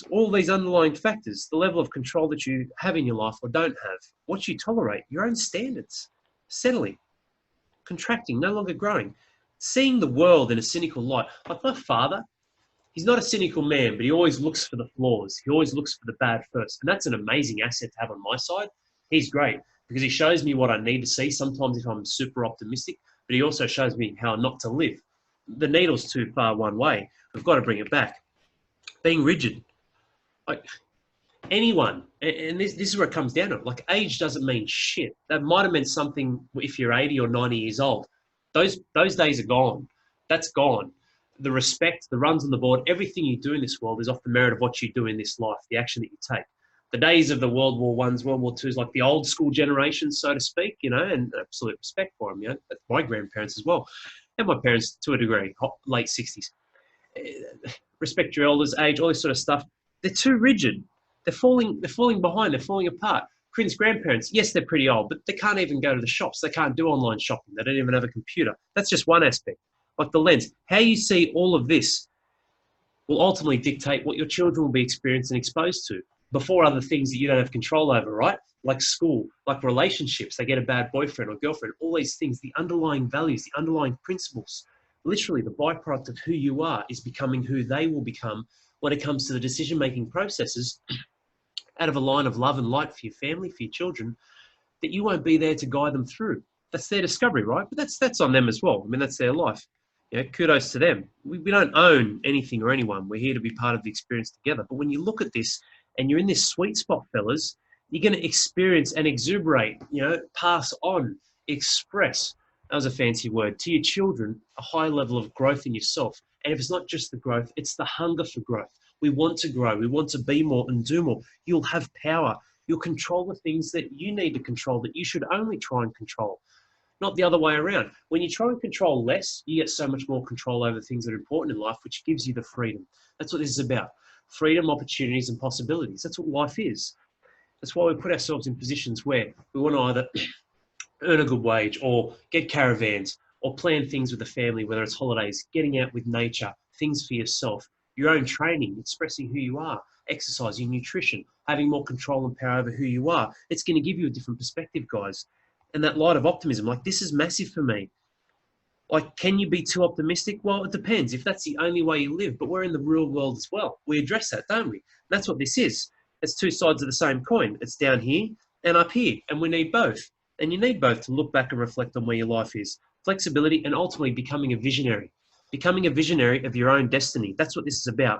all these underlying factors, the level of control that you have in your life or don't have, what you tolerate, your own standards, settling, contracting, no longer growing, seeing the world in a cynical light. Like my father, he's not a cynical man, but he always looks for the flaws. He always looks for the bad first. And that's an amazing asset to have on my side. He's great because he shows me what I need to see sometimes if I'm super optimistic, but he also shows me how not to live. The needle's too far one way. We've got to bring it back. Being rigid. Like anyone, and this is where it comes down to it. Like age doesn't mean shit. That might have meant something if you're 80 or 90 years old. Those days are gone. That's gone. The respect, the runs on the board, everything you do in this world is off the merit of what you do in this life, the action that you take. The days of the World War Ones, World War Twos, like the old school generation, so to speak, and absolute respect for them, that's my grandparents as well. And my parents to a degree, late 60s. Respect your elders, age, all this sort of stuff. They're too rigid. They're falling behind, they're falling apart. Corinne's grandparents, yes, they're pretty old, but they can't even go to the shops. They can't do online shopping. They don't even have a computer. That's just one aspect. Like the lens. How you see all of this will ultimately dictate what your children will be experienced and exposed to before other things that you don't have control over, right? Like school, like relationships. They get a bad boyfriend or girlfriend. All these things, the underlying values, the underlying principles, literally the byproduct of who you are is becoming who they will become when it comes to the decision-making processes out of a line of love and light for your family, for your children, that you won't be there to guide them through. That's their discovery, right? But that's on them as well. I mean, that's their life. Kudos to them. We don't own anything or anyone. We're here to be part of the experience together. But when you look at this and you're in this sweet spot, fellas, you're going to experience and exuberate, pass on, express, that was a fancy word, to your children, a high level of growth in yourself. And if it's not just the growth, it's the hunger for growth. We want to grow. We want to be more and do more. You'll have power. You'll control the things that you need to control, that you should only try and control. Not the other way around. When you try and control less, you get so much more control over things that are important in life, which gives you the freedom. That's what this is about. Freedom, opportunities, and possibilities. That's what life is. That's why we put ourselves in positions where we want to either earn a good wage or get caravans or plan things with the family, whether it's holidays, getting out with nature, things for yourself, your own training, expressing who you are, exercising, nutrition, having more control and power over who you are. It's going to give you a different perspective, guys. And that light of optimism, like this is massive for me. Like, can you be too optimistic? Well, it depends if that's the only way you live, but we're in the real world as well. We address that, don't we? That's what this is. It's two sides of the same coin. It's down here and up here, and we need both. And you need both to look back and reflect on where your life is. Flexibility and ultimately becoming a visionary of your own destiny. That's what this is about.